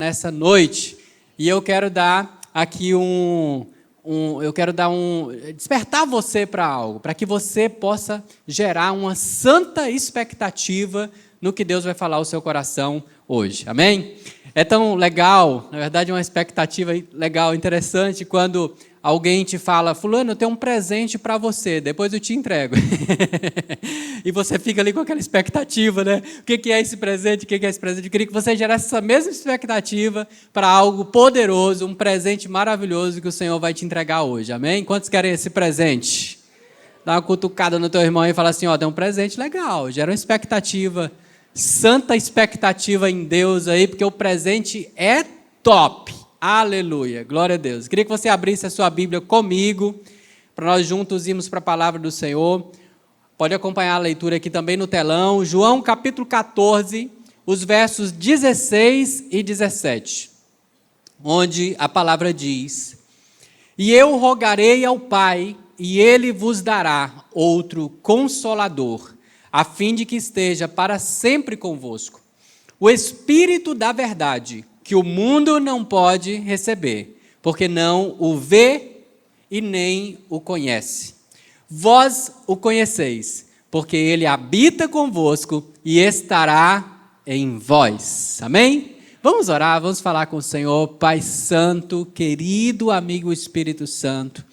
nessa noite, e eu quero dar aqui despertar você para algo, para que você possa gerar uma santa expectativa no que Deus vai falar ao seu coração hoje, amém? É tão legal, na verdade é uma expectativa legal, interessante, quando alguém te fala, fulano, eu tenho um presente para você, depois eu te entrego. E você fica ali com aquela expectativa, né? O que é esse presente? O que é esse presente? Eu queria que você gerasse essa mesma expectativa para algo poderoso, um presente maravilhoso que o Senhor vai te entregar hoje, amém? Quantos querem esse presente? Dá uma cutucada no teu irmão e fala assim, ó, tem um presente legal, gera uma expectativa, santa expectativa em Deus aí, porque o presente é top. Aleluia, glória a Deus. Queria que você abrisse a sua Bíblia comigo, para nós juntos irmos para a palavra do Senhor. Pode acompanhar a leitura aqui também no telão. João capítulo 14, os versos 16 e 17, onde a palavra diz: E eu rogarei ao Pai, e Ele vos dará outro Consolador, a fim de que esteja para sempre convosco. O Espírito da verdade, que o mundo não pode receber, porque não o vê e nem o conhece. Vós o conheceis, porque ele habita convosco e estará em vós. Amém? Vamos orar, vamos falar com o Senhor. Pai Santo, querido amigo Espírito Santo,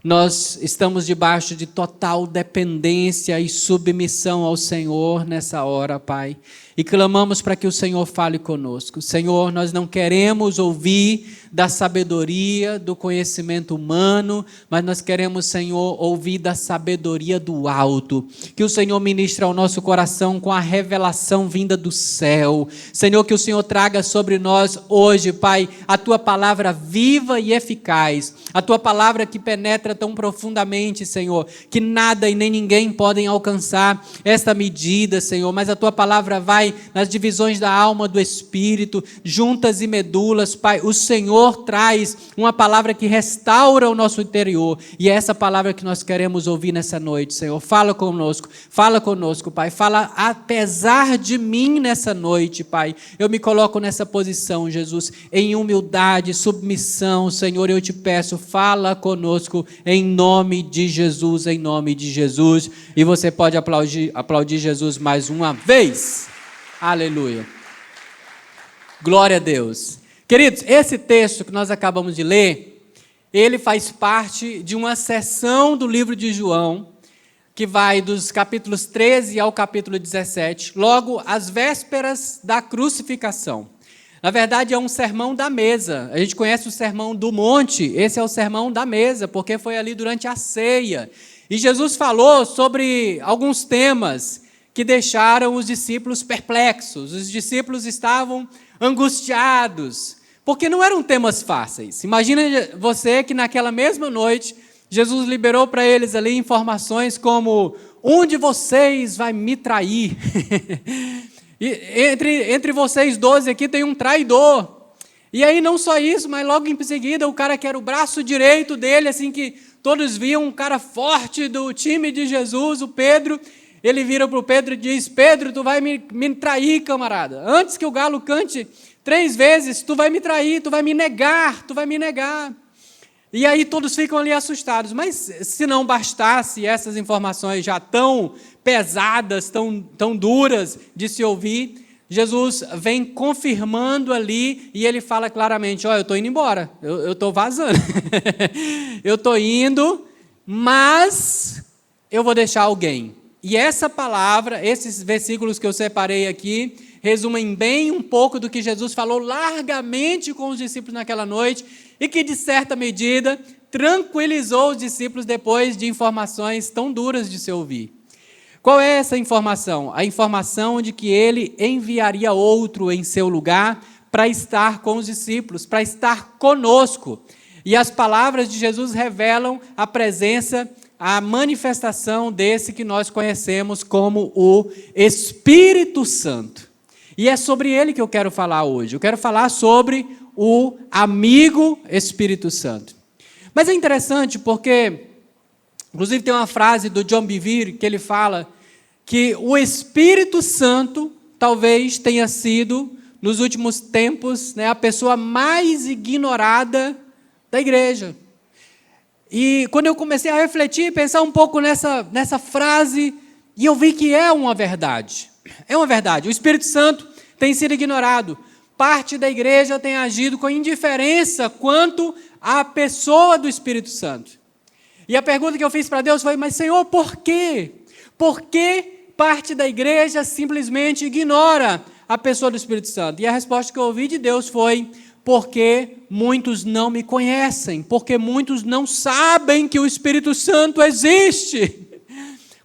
nós estamos debaixo de total dependência e submissão ao Senhor nessa hora, Pai. E clamamos para que o Senhor fale conosco. Senhor, nós não queremos ouvir da sabedoria, do conhecimento humano, mas nós queremos, Senhor, ouvir da sabedoria do alto. Que o Senhor ministre ao nosso coração com a revelação vinda do céu. Senhor, que o Senhor traga sobre nós hoje, Pai, a Tua palavra viva e eficaz. A Tua palavra que penetra tão profundamente, Senhor, que nada e nem ninguém podem alcançar esta medida, Senhor, mas a Tua palavra vai nas divisões da alma, do espírito, juntas e medulas, Pai. O Senhor traz uma palavra que restaura o nosso interior, e é essa palavra que nós queremos ouvir nessa noite, Senhor. Fala conosco, Pai. Fala apesar de mim nessa noite, Pai. Eu me coloco nessa posição, Jesus, em humildade, submissão, Senhor, eu te peço, fala conosco em nome de Jesus, em nome de Jesus. E você pode aplaudir Jesus mais uma vez. Aleluia. Glória a Deus. Queridos, esse texto que nós acabamos de ler, ele faz parte de uma seção do livro de João, que vai dos capítulos 13 ao capítulo 17, logo às vésperas da crucificação. Na verdade, é um sermão da mesa. A gente conhece o sermão do monte, esse é o sermão da mesa, porque foi ali durante a ceia. E Jesus falou sobre alguns temas que deixaram os discípulos perplexos. Os discípulos estavam angustiados, porque não eram temas fáceis. Imagina você que naquela mesma noite, Jesus liberou para eles ali informações como: um de vocês vai me trair. E entre vocês 12 aqui tem um traidor. E aí não só isso, mas logo em seguida o cara que era o braço direito dele, assim que todos viam, um cara forte do time de Jesus, o Pedro. Ele vira para o Pedro e diz: Pedro, tu vai me trair, camarada. Antes que o galo cante 3 vezes, tu vai me trair, tu vai me negar. E aí todos ficam ali assustados. Mas se não bastasse essas informações já tão pesadas, tão duras de se ouvir, Jesus vem confirmando ali e ele fala claramente: ó, eu estou indo embora, eu estou vazando. Eu estou indo, mas eu vou deixar alguém. E essa palavra, esses versículos que eu separei aqui, resumem bem um pouco do que Jesus falou largamente com os discípulos naquela noite e que, de certa medida, tranquilizou os discípulos depois de informações tão duras de se ouvir. Qual é essa informação? A informação de que ele enviaria outro em seu lugar para estar com os discípulos, para estar conosco. E as palavras de Jesus revelam a presença, a manifestação desse que nós conhecemos como o Espírito Santo. E é sobre ele que eu quero falar hoje. Eu quero falar sobre o amigo Espírito Santo. Mas é interessante porque, inclusive tem uma frase do John Bevere que ele fala que o Espírito Santo talvez tenha sido nos últimos tempos, né, a pessoa mais ignorada da igreja. E quando eu comecei a refletir e pensar um pouco nessa frase, e eu vi que é uma verdade. É uma verdade. O Espírito Santo tem sido ignorado. Parte da igreja tem agido com indiferença quanto à pessoa do Espírito Santo. E a pergunta que eu fiz para Deus foi: mas Senhor, por quê? Por que parte da igreja simplesmente ignora a pessoa do Espírito Santo? E a resposta que eu ouvi de Deus foi: porque muitos não me conhecem, porque muitos não sabem que o Espírito Santo existe.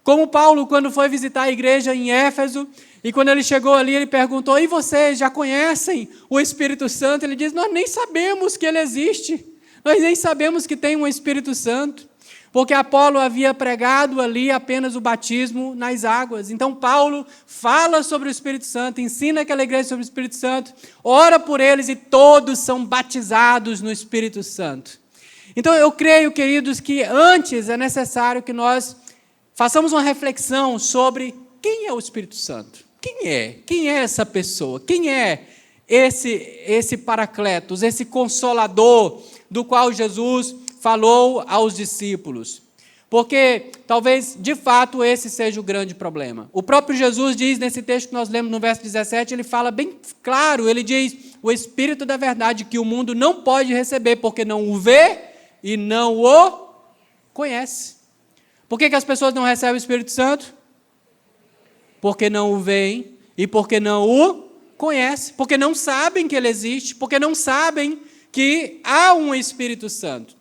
Como Paulo, quando foi visitar a igreja em Éfeso, e quando ele chegou ali, ele perguntou: e vocês já conhecem o Espírito Santo? Ele diz: nós nem sabemos que ele existe, nós nem sabemos que tem um Espírito Santo, porque Apolo havia pregado ali apenas o batismo nas águas. Então Paulo fala sobre o Espírito Santo, ensina aquela igreja sobre o Espírito Santo, ora por eles e todos são batizados no Espírito Santo. Então eu creio, queridos, que antes é necessário que nós façamos uma reflexão sobre quem é o Espírito Santo. Quem é? Quem é essa pessoa? Quem é esse Paracletos, esse Consolador do qual Jesus falou aos discípulos? Porque talvez, de fato, esse seja o grande problema. O próprio Jesus diz, nesse texto que nós lemos no verso 17, ele fala bem claro, ele diz: o Espírito da verdade que o mundo não pode receber, porque não o vê e não o conhece. Por que as pessoas não recebem o Espírito Santo? Porque não o veem e porque não o conhecem, porque não sabem que ele existe, porque não sabem que há um Espírito Santo.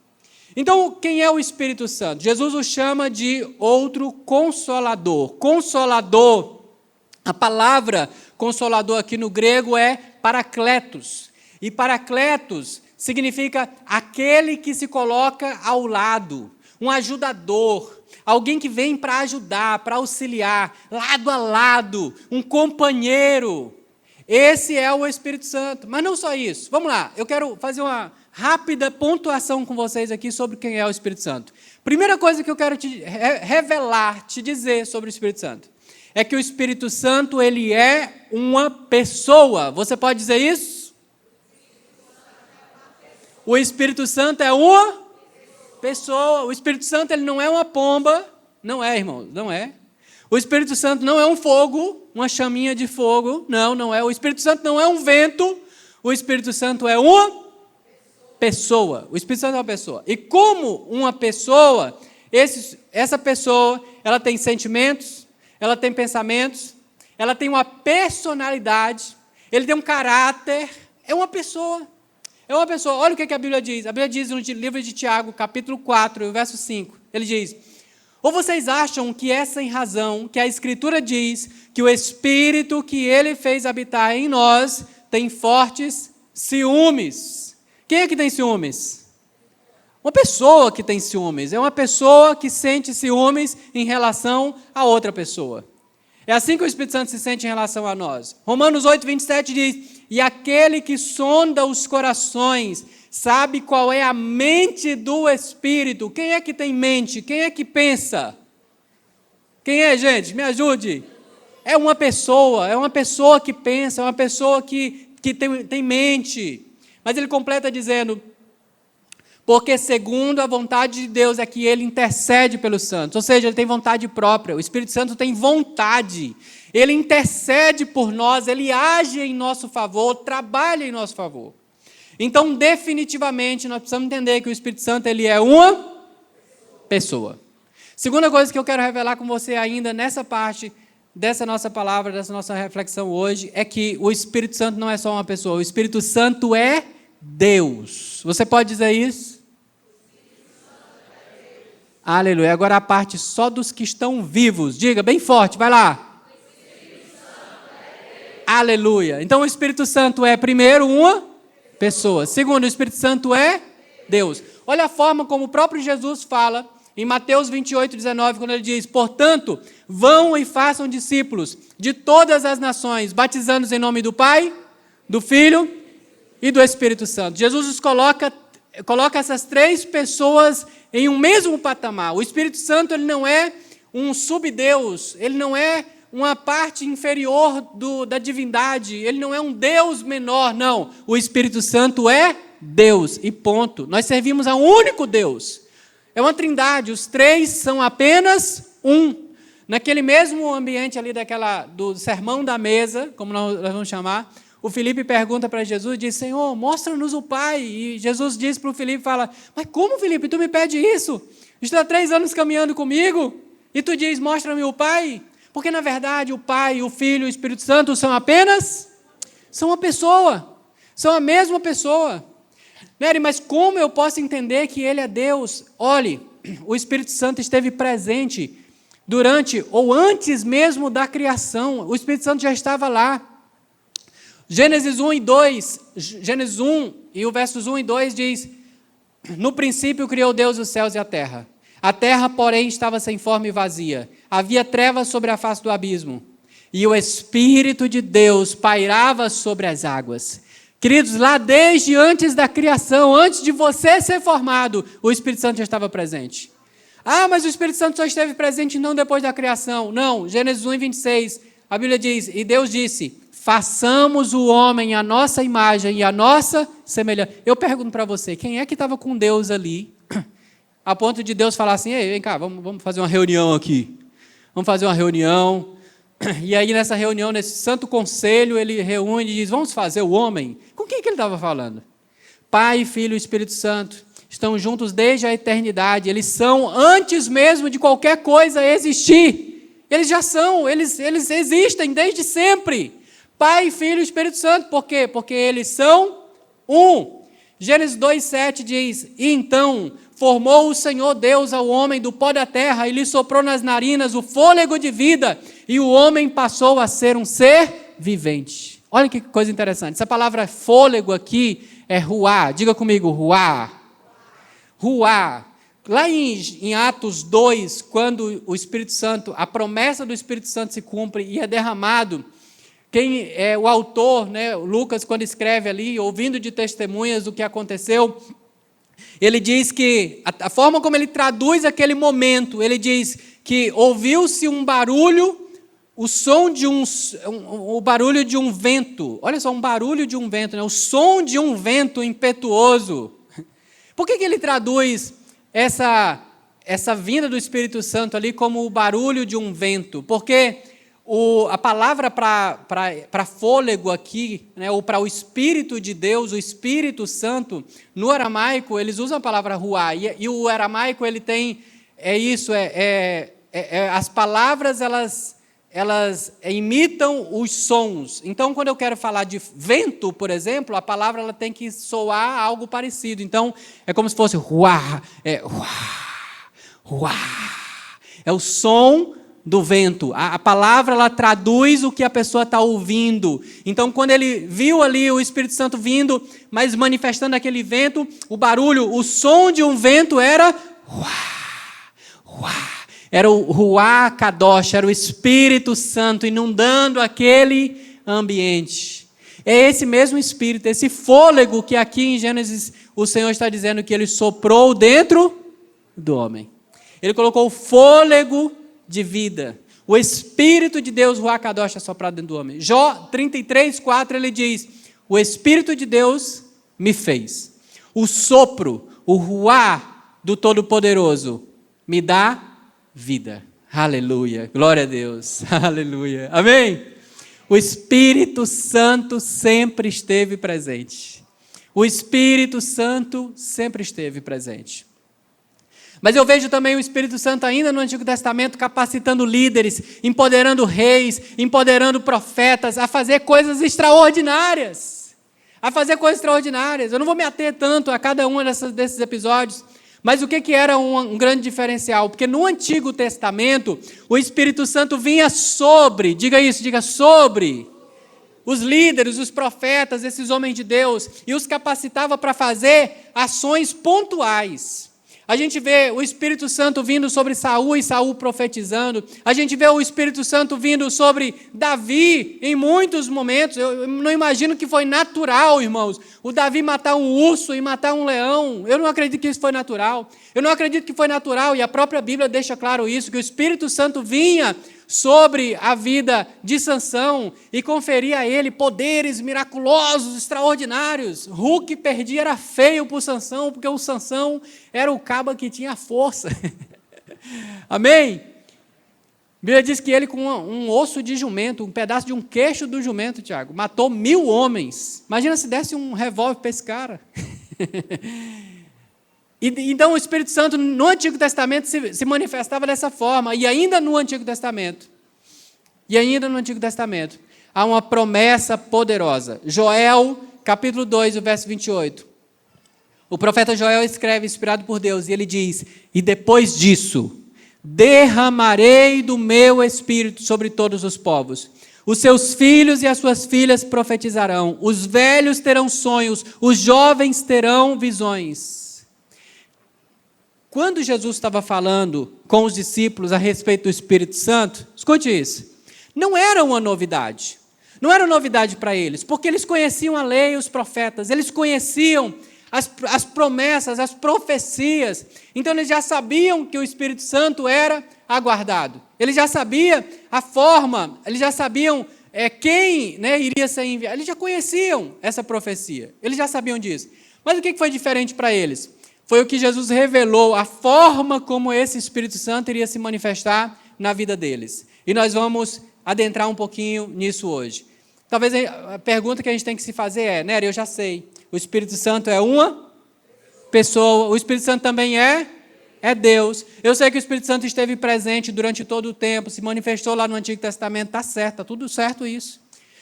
Então, quem é o Espírito Santo? Jesus o chama de outro Consolador. Consolador, a palavra Consolador aqui no grego é Paracletos. E Paracletos significa aquele que se coloca ao lado, um ajudador, alguém que vem para ajudar, para auxiliar, lado a lado, um companheiro. Esse é o Espírito Santo. Mas não só isso. Vamos lá, eu quero fazer uma rápida pontuação com vocês aqui sobre quem é o Espírito Santo. Primeira coisa que eu quero te revelar, te dizer sobre o Espírito Santo, é que o Espírito Santo, ele é uma pessoa. Você pode dizer isso? O Espírito Santo é uma pessoa. O Espírito Santo, ele não é uma pomba. Não é, irmãos, não é. O Espírito Santo não é um fogo, uma chaminha de fogo. Não, não é. O Espírito Santo não é um vento. O Espírito Santo é uma pessoa. O Espírito Santo é uma pessoa. E como uma pessoa, essa pessoa, ela tem sentimentos, ela tem pensamentos, ela tem uma personalidade, ele tem um caráter, é uma pessoa. É uma pessoa. Olha o que a Bíblia diz. A Bíblia diz no livro de Tiago, capítulo 4, verso 5. Ele diz: ou vocês acham que é sem razão que a Escritura diz que o Espírito que Ele fez habitar em nós tem fortes ciúmes? Quem é que tem ciúmes? Uma pessoa que tem ciúmes. É uma pessoa que sente ciúmes em relação a outra pessoa. É assim que o Espírito Santo se sente em relação a nós. Romanos 8, 27 diz: e aquele que sonda os corações sabe qual é a mente do Espírito. Quem é que tem mente? Quem é que pensa? Quem é, gente? Me ajude. É uma pessoa que pensa, é uma pessoa que tem mente. Mas ele completa dizendo: porque segundo a vontade de Deus é que ele intercede pelos santos. Ou seja, ele tem vontade própria. O Espírito Santo tem vontade. Ele intercede por nós, ele age em nosso favor, trabalha em nosso favor. Então, definitivamente, nós precisamos entender que o Espírito Santo, ele é uma pessoa. Segunda coisa que eu quero revelar com você ainda nessa parte dessa nossa palavra, dessa nossa reflexão hoje, é que o Espírito Santo não é só uma pessoa. O Espírito Santo é Deus. Você pode dizer isso? Aleluia. Agora a parte só dos que estão vivos. Diga bem forte, vai lá. Aleluia. Então o Espírito Santo é, primeiro, uma pessoa. Segundo, o Espírito Santo é Deus. Olha a forma como o próprio Jesus fala em Mateus 28, 19, quando ele diz: portanto, vão e façam discípulos de todas as nações, batizando-os em nome do Pai, do Filho e do Espírito Santo. Jesus os coloca essas três pessoas em um mesmo patamar. O Espírito Santo, ele não é um subdeus, ele não é uma parte inferior da divindade, ele não é um Deus menor, não. O Espírito Santo é Deus, e ponto. Nós servimos a um único Deus. É uma trindade, os três são apenas um. Naquele mesmo ambiente ali do sermão da mesa, como nós vamos chamar, o Filipe pergunta para Jesus, diz, Senhor, mostra-nos o Pai. E Jesus diz para o Filipe, fala, mas como, Filipe, tu me pede isso? Estou há 3 anos caminhando comigo, e tu diz, mostra-me o Pai? Porque, na verdade, o Pai, o Filho e o Espírito Santo são uma pessoa, são a mesma pessoa. Nery, mas como eu posso entender que Ele é Deus? Olhe, o Espírito Santo esteve presente durante ou antes mesmo da criação. O Espírito Santo já estava lá. Gênesis 1 e o versos 1 e 2 diz, no princípio criou Deus os céus e a terra. A terra, porém, estava sem forma e vazia. Havia trevas sobre a face do abismo. E o Espírito de Deus pairava sobre as águas. Queridos, lá desde antes da criação, antes de você ser formado, o Espírito Santo já estava presente. Ah, mas o Espírito Santo só esteve presente não depois da criação. Não, Gênesis 1 e 26, a Bíblia diz, e Deus disse, façamos o homem à nossa imagem e à nossa semelhança. Eu pergunto para você, quem é que estava com Deus ali, a ponto de Deus falar assim, ei, vem cá, vamos fazer uma reunião aqui. Vamos fazer uma reunião. E aí, nessa reunião, nesse santo conselho, ele reúne e diz, vamos fazer o homem? Com quem que ele estava falando? Pai, Filho e Espírito Santo estão juntos desde a eternidade. Eles são antes mesmo de qualquer coisa existir. Eles já são, eles existem desde sempre. Pai, Filho e Espírito Santo. Por quê? Porque eles são um. Gênesis 2,7 diz, e então formou o Senhor Deus ao homem do pó da terra e lhe soprou nas narinas o fôlego de vida, e o homem passou a ser um ser vivente. Olha que coisa interessante. Essa palavra fôlego aqui é ruá. Diga comigo, ruá. Ruá. Lá em Atos 2, quando o Espírito Santo, a promessa do Espírito Santo se cumpre e é derramado, quem é o autor, né, Lucas, quando escreve ali, ouvindo de testemunhas do que aconteceu, ele diz que, a forma como ele traduz aquele momento, ele diz que ouviu-se um barulho, o som de o barulho de um vento. Olha só, um barulho de um vento, né? O som de um vento impetuoso. Por que ele traduz essa vinda do Espírito Santo ali como o barulho de um vento? Porque a palavra para fôlego aqui, né, ou para o Espírito de Deus, o Espírito Santo, no aramaico, eles usam a palavra ruá, e o aramaico, ele tem, as palavras, elas imitam os sons. Então, quando eu quero falar de vento, por exemplo, a palavra ela tem que soar algo parecido. Então, é como se fosse ruá, ruá, é o som do vento. A palavra, ela traduz o que a pessoa está ouvindo. Então, quando ele viu ali o Espírito Santo vindo, mas manifestando aquele vento, o barulho, o som de um vento era era o Ruá Kadosh, era o Espírito Santo inundando aquele ambiente. É esse mesmo Espírito, esse fôlego que aqui em Gênesis o Senhor está dizendo que ele soprou dentro do homem. Ele colocou o fôlego de vida. O Espírito de Deus, Ruá Kadosh, é soprado dentro do homem. Jó 33:4, ele diz, o Espírito de Deus me fez. O sopro, o Ruá do Todo-Poderoso, me dá vida. Aleluia. Glória a Deus. Aleluia. Amém? O Espírito Santo sempre esteve presente. O Espírito Santo sempre esteve presente. Mas eu vejo também o Espírito Santo ainda no Antigo Testamento capacitando líderes, empoderando reis, empoderando profetas a fazer coisas extraordinárias. Eu não vou me ater tanto a cada um desses episódios, mas o que era um grande diferencial? Porque no Antigo Testamento, o Espírito Santo vinha sobre, diga isso, diga sobre, os líderes, os profetas, esses homens de Deus, e os capacitava para fazer ações pontuais. A gente vê o Espírito Santo vindo sobre Saul e Saul profetizando. A gente vê o Espírito Santo vindo sobre Davi em muitos momentos. Eu não imagino que foi natural, irmãos, o Davi matar um urso e matar um leão. Eu não acredito que isso foi natural. Eu não acredito que foi natural, e a própria Bíblia deixa claro isso, que o Espírito Santo vinha sobre a vida de Sansão e conferia a ele poderes miraculosos, extraordinários. Hulk perdia era feio para o Sansão, porque o Sansão era o caba que tinha força. Amém? A Bíblia diz que ele, com um osso de jumento, um pedaço de um queixo do jumento, Tiago, matou 1000 homens. Imagina se desse um revólver para esse cara. Então o Espírito Santo no Antigo Testamento se manifestava dessa forma, e ainda no Antigo Testamento, há uma promessa poderosa. Joel, capítulo 2, o verso 28. O profeta Joel escreve, inspirado por Deus, e ele diz: e depois disso, derramarei do meu Espírito sobre todos os povos. Os seus filhos e as suas filhas profetizarão, os velhos terão sonhos, os jovens terão visões. Quando Jesus estava falando com os discípulos a respeito do Espírito Santo, escute isso, não era uma novidade. Não era novidade para eles, porque eles conheciam a lei e os profetas, eles conheciam as promessas, as profecias. Então eles já sabiam que o Espírito Santo era aguardado. Eles já sabiam a forma, eles já sabiam quem iria ser enviado. Eles já conheciam essa profecia, eles já sabiam disso. Mas o que foi diferente para eles? Foi o que Jesus revelou, a forma como esse Espírito Santo iria se manifestar na vida deles. E nós vamos adentrar um pouquinho nisso hoje. Talvez a pergunta que a gente tem que se fazer é: Nery, eu já sei, o Espírito Santo é uma pessoa, o Espírito Santo também é Deus. Eu sei que o Espírito Santo esteve presente durante todo o tempo, se manifestou lá no Antigo Testamento, está certo, está tudo certo isso.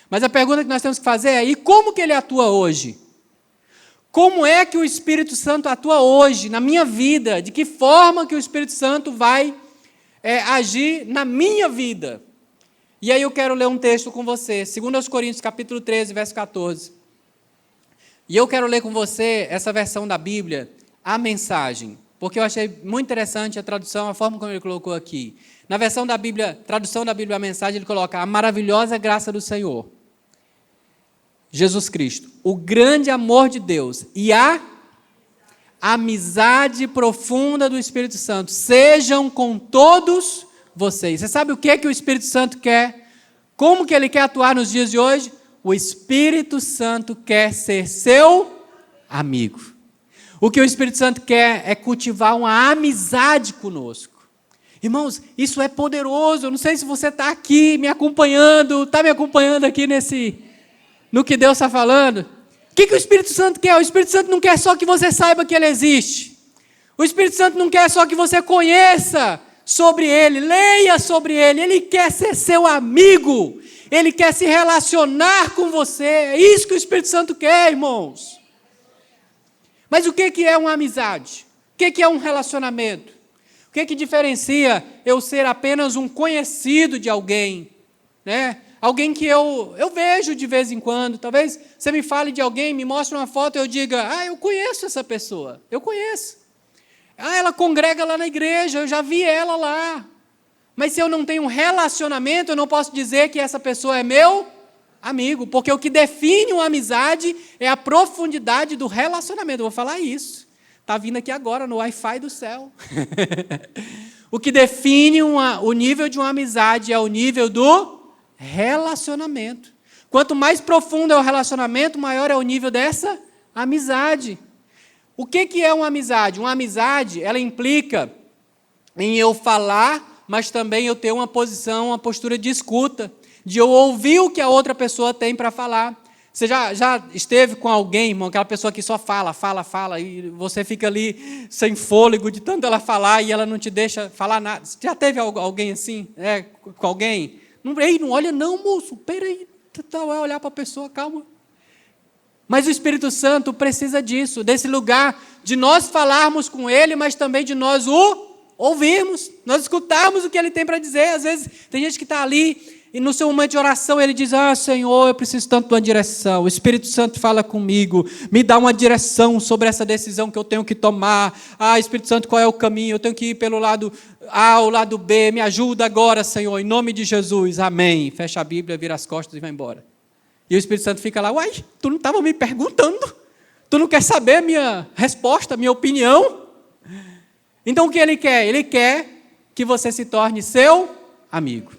Mas a pergunta que nós temos que fazer é: e como que ele atua hoje? Como é que o Espírito Santo atua hoje, na minha vida? De que forma que o Espírito Santo vai agir na minha vida? E aí eu quero ler um texto com você, 2 Coríntios, capítulo 13, verso 14. E eu quero ler com você essa versão da Bíblia, a mensagem, porque eu achei muito interessante a tradução, a forma como ele colocou aqui. Na versão da Bíblia, tradução da Bíblia, a mensagem, ele coloca: a maravilhosa graça do Senhor Jesus Cristo, o grande amor de Deus e a amizade profunda do Espírito Santo sejam com todos vocês. Você sabe o que o Espírito Santo quer? Como que ele quer atuar nos dias de hoje? O Espírito Santo quer ser seu amigo. O que o Espírito Santo quer é cultivar uma amizade conosco. Irmãos, isso é poderoso. Eu não sei se você está aqui me acompanhando aqui no que Deus está falando. O que o Espírito Santo quer? O Espírito Santo não quer só que você saiba que Ele existe. O Espírito Santo não quer só que você conheça sobre Ele, leia sobre Ele. Ele quer ser seu amigo. Ele quer se relacionar com você. É isso que o Espírito Santo quer, irmãos. Mas o que é uma amizade? O que é um relacionamento? O que diferencia eu ser apenas um conhecido de alguém, né? Alguém que eu vejo de vez em quando. Talvez você me fale de alguém, me mostre uma foto e eu diga: eu conheço essa pessoa, eu conheço. Ela congrega lá na igreja, eu já vi ela lá. Mas se eu não tenho um relacionamento, eu não posso dizer que essa pessoa é meu amigo, porque o que define uma amizade é a profundidade do relacionamento. Eu vou falar isso. Está vindo aqui agora no Wi-Fi do céu. O que define o nível de uma amizade é o nível do relacionamento. Quanto mais profundo é o relacionamento, maior é o nível dessa amizade. O que é uma amizade? Uma amizade, ela implica em eu falar, mas também eu ter uma posição, uma postura de escuta, de eu ouvir o que a outra pessoa tem para falar. Você já esteve com alguém, irmão, aquela pessoa que só fala, e você fica ali sem fôlego de tanto ela falar e ela não te deixa falar nada. Já teve alguém assim, com alguém? Não olha não, moço, peraí, vai olhar para a pessoa, calma. Mas o Espírito Santo precisa disso, desse lugar de nós falarmos com Ele, mas também de nós o ouvirmos, nós escutarmos o que Ele tem para dizer. Às vezes tem gente que está ali e no seu momento de oração ele diz: Senhor, eu preciso tanto de uma direção. O Espírito Santo fala comigo, me dá uma direção sobre essa decisão que eu tenho que tomar. Espírito Santo, qual é o caminho? Eu tenho que ir pelo lado A ou lado B, me ajuda agora, Senhor, em nome de Jesus, amém. Fecha a Bíblia, vira as costas e vai embora. E o Espírito Santo fica lá: tu não estava me perguntando? Tu não quer saber a minha resposta, a minha opinião? Então o que Ele quer? Ele quer que você se torne seu amigo.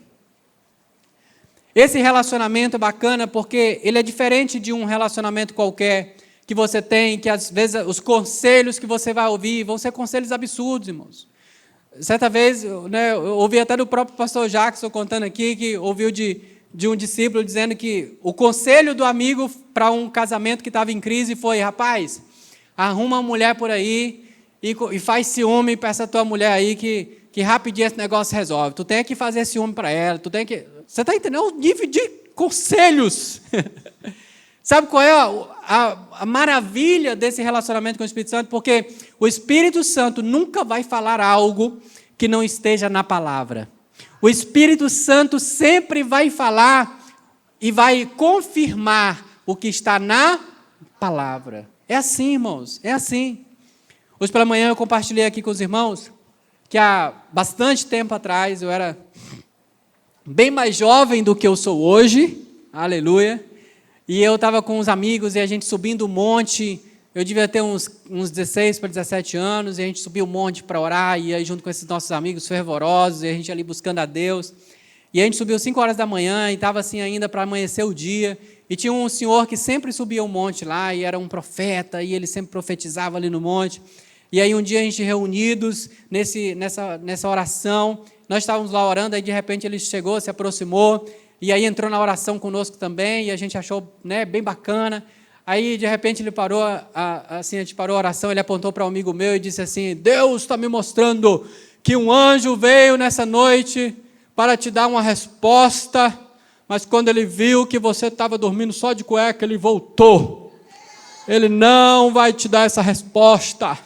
Esse relacionamento é bacana porque ele é diferente de um relacionamento qualquer que você tem, que às vezes os conselhos que você vai ouvir vão ser conselhos absurdos, irmãos. Certa vez, eu ouvi até do próprio pastor Jackson contando aqui, que ouviu de um discípulo dizendo que o conselho do amigo para um casamento que estava em crise foi: rapaz, arruma uma mulher por aí e faz ciúme para essa tua mulher aí que rapidinho esse negócio resolve. Tu tem que fazer ciúme para ela, tu tem que... Você está entendendo o nível de conselhos? Sabe qual é a maravilha desse relacionamento com o Espírito Santo? Porque o Espírito Santo nunca vai falar algo que não esteja na palavra. O Espírito Santo sempre vai falar e vai confirmar o que está na palavra. É assim, irmãos, é assim. Hoje pela manhã eu compartilhei aqui com os irmãos que há bastante tempo atrás eu era bem mais jovem do que eu sou hoje, aleluia, e eu estava com uns amigos e a gente subindo um monte, eu devia ter uns 16 para 17 anos, e a gente subiu um monte para orar, e aí junto com esses nossos amigos fervorosos, e a gente ali buscando a Deus, e a gente subiu 5 horas da manhã, e estava assim ainda para amanhecer o dia, e tinha um senhor que sempre subia um monte lá, e era um profeta, e ele sempre profetizava ali no monte, e aí um dia a gente reunidos nessa oração, nós estávamos lá orando, aí de repente ele chegou, se aproximou, e aí entrou na oração conosco também, e a gente achou bem bacana. Aí de repente ele parou, assim, a gente parou a oração, ele apontou para um amigo meu e disse assim: Deus está me mostrando que um anjo veio nessa noite para te dar uma resposta, mas quando ele viu que você estava dormindo só de cueca, ele voltou. Ele não vai te dar essa resposta.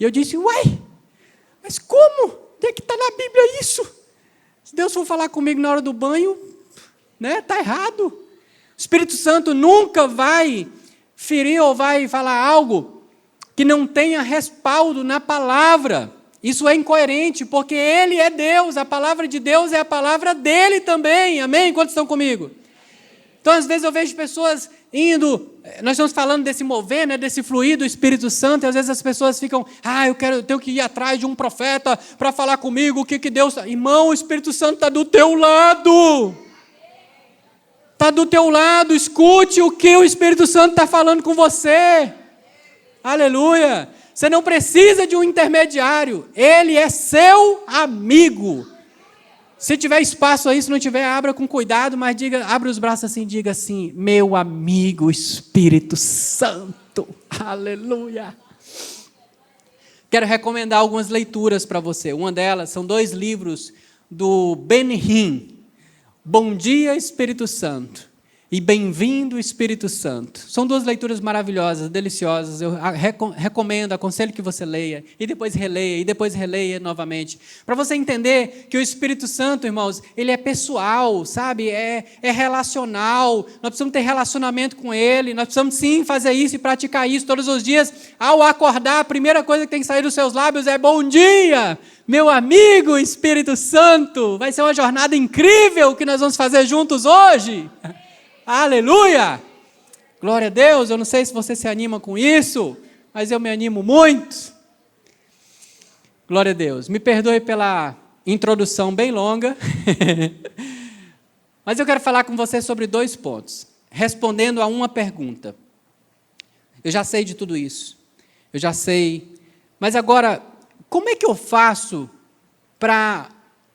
E eu disse: uai, mas como? Onde é que está na Bíblia isso? Se Deus for falar comigo na hora do banho, está errado. O Espírito Santo nunca vai ferir ou vai falar algo que não tenha respaldo na palavra. Isso é incoerente, porque Ele é Deus, a palavra de Deus é a palavra dEle também, amém? Quantos estão comigo? Então, às vezes eu vejo pessoas indo, nós estamos falando desse mover, desse fluir do Espírito Santo, e às vezes as pessoas ficam: eu tenho que ir atrás de um profeta para falar comigo o que Deus... Irmão, o Espírito Santo está do teu lado. Está do teu lado, escute o que o Espírito Santo está falando com você. Aleluia. Você não precisa de um intermediário, ele é seu amigo. Se tiver espaço aí, se não tiver, abra com cuidado, mas abra os braços assim, diga assim: meu amigo Espírito Santo, aleluia. Quero recomendar algumas leituras para você. Uma delas são 2 livros do Ben Hinn, Bom Dia Espírito Santo e Bem-vindo Espírito Santo. São 2 leituras maravilhosas, deliciosas. Eu recomendo, aconselho que você leia, e depois releia novamente. Para você entender que o Espírito Santo, irmãos, ele é pessoal, sabe? É relacional. Nós precisamos ter relacionamento com ele. Nós precisamos sim fazer isso e praticar isso todos os dias. Ao acordar, a primeira coisa que tem que sair dos seus lábios é: bom dia, meu amigo Espírito Santo. Vai ser uma jornada incrível que nós vamos fazer juntos hoje. Aleluia! Glória a Deus. Eu não sei se você se anima com isso, mas eu me animo muito. Glória a Deus. Me perdoe pela introdução bem longa, mas eu quero falar com você sobre 2 pontos, respondendo a uma pergunta. Eu já sei de tudo isso, eu já sei, mas agora, como é que eu faço para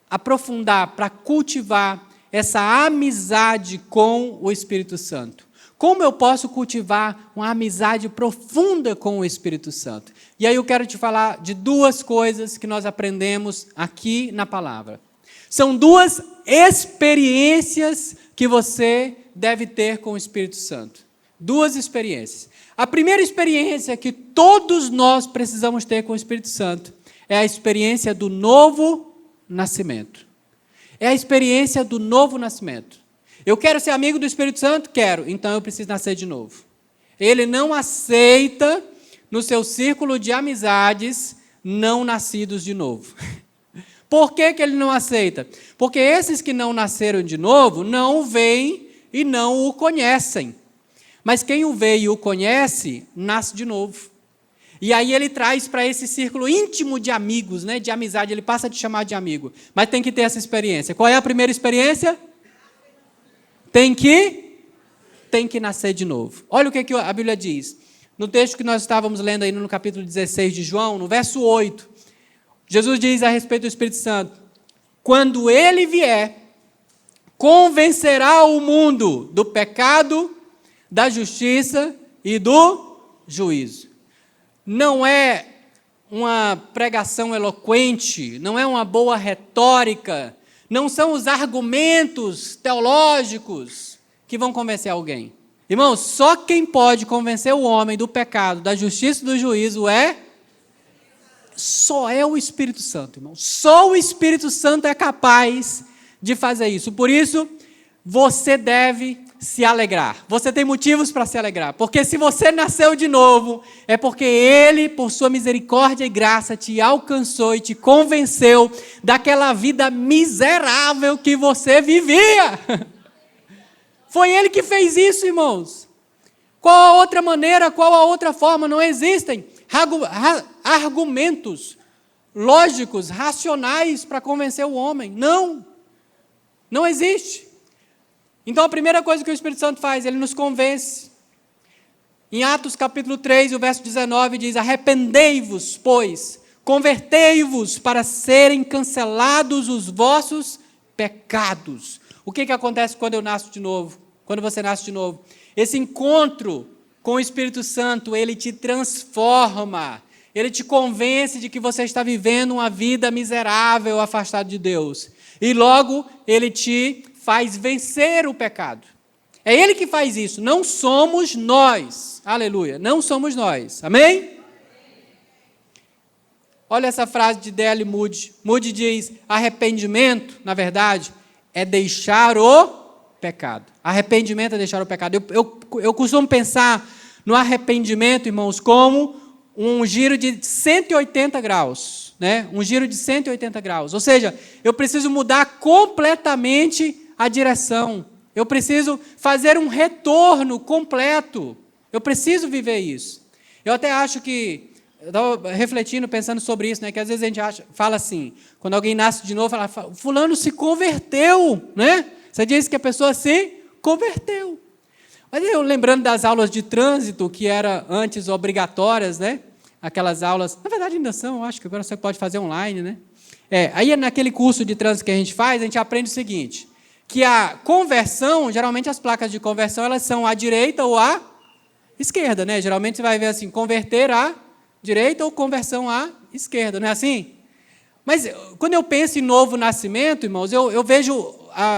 aprofundar, para cultivar essa amizade com o Espírito Santo? Como eu posso cultivar uma amizade profunda com o Espírito Santo? E aí eu quero te falar de 2 coisas que nós aprendemos aqui na palavra. São 2 experiências que você deve ter com o Espírito Santo. 2 experiências. A primeira experiência que todos nós precisamos ter com o Espírito Santo é a experiência do novo nascimento. É a experiência do novo nascimento. Eu quero ser amigo do Espírito Santo? Quero. Então eu preciso nascer de novo. Ele não aceita no seu círculo de amizades não nascidos de novo. Por que ele não aceita? Porque esses que não nasceram de novo não o veem e não o conhecem. Mas quem o vê e o conhece, nasce de novo. E aí ele traz para esse círculo íntimo de amigos, de amizade, ele passa a te chamar de amigo. Mas tem que ter essa experiência. Qual é a primeira experiência? tem que nascer de novo. Olha o que a Bíblia diz. No texto que nós estávamos lendo aí no capítulo 16 de João, no verso 8, Jesus diz a respeito do Espírito Santo: quando ele vier, convencerá o mundo do pecado, da justiça e do juízo. Não é uma pregação eloquente, não é uma boa retórica, não são os argumentos teológicos que vão convencer alguém. Irmãos, só quem pode convencer o homem do pecado, da justiça e do juízo só é o Espírito Santo, irmão. Só o Espírito Santo é capaz de fazer isso. Por isso, você deve se alegrar. Você tem motivos para se alegrar. Porque se você nasceu de novo, é porque Ele, por sua misericórdia e graça, te alcançou e te convenceu daquela vida miserável que você vivia. Foi Ele que fez isso, irmãos. Qual a outra maneira, qual a outra forma? Não existem argumentos lógicos, racionais para convencer o homem. Não existe. Então, a primeira coisa que o Espírito Santo faz, ele nos convence. Em Atos capítulo 3, o verso 19 diz: arrependei-vos, pois, convertei-vos para serem cancelados os vossos pecados. O que acontece quando eu nasço de novo? Quando você nasce de novo? Esse encontro com o Espírito Santo, ele te transforma. Ele te convence de que você está vivendo uma vida miserável, afastado de Deus. E logo, ele te faz vencer o pecado. É Ele que faz isso, não somos nós. Aleluia, não somos nós. Amém? Olha essa frase de D.L. Moody. Moody diz: arrependimento, na verdade, é deixar o pecado. Arrependimento é deixar o pecado. Eu costumo pensar no arrependimento, irmãos, como um giro de 180 graus. Né? Um giro de 180 graus. Ou seja, eu preciso mudar completamente a direção. Eu preciso fazer um retorno completo. Eu preciso viver isso. Eu até acho que, eu estava refletindo, pensando sobre isso, né? Que às vezes a gente fala assim, quando alguém nasce de novo, fala: fulano se converteu, né? Você diz que a pessoa se converteu. Mas eu lembrando das aulas de trânsito, que eram antes obrigatórias, né? Aquelas aulas, na verdade ainda são, eu acho que agora você pode fazer online, né? Aí naquele curso de trânsito que a gente aprende o seguinte: que a conversão, geralmente as placas de conversão, elas são à direita ou à esquerda, né? Geralmente você vai ver assim, converter à direita ou conversão à esquerda, não é assim? Mas quando eu penso em novo nascimento, irmãos, eu vejo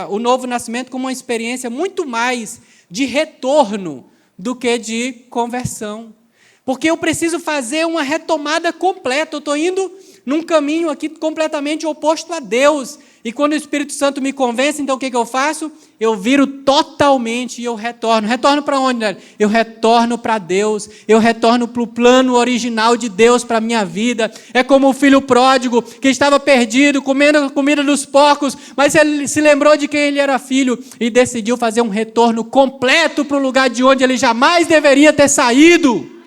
o novo nascimento como uma experiência muito mais de retorno do que de conversão. Porque eu preciso fazer uma retomada completa, eu estou indo num caminho aqui completamente oposto a Deus. E quando o Espírito Santo me convence, então o que eu faço? Eu viro totalmente e eu retorno. Retorno para onde, né? Eu retorno para Deus. Eu retorno para o plano original de Deus para a minha vida. É como o filho pródigo que estava perdido, comendo a comida dos porcos, mas ele se lembrou de quem ele era filho e decidiu fazer um retorno completo para o lugar de onde ele jamais deveria ter saído.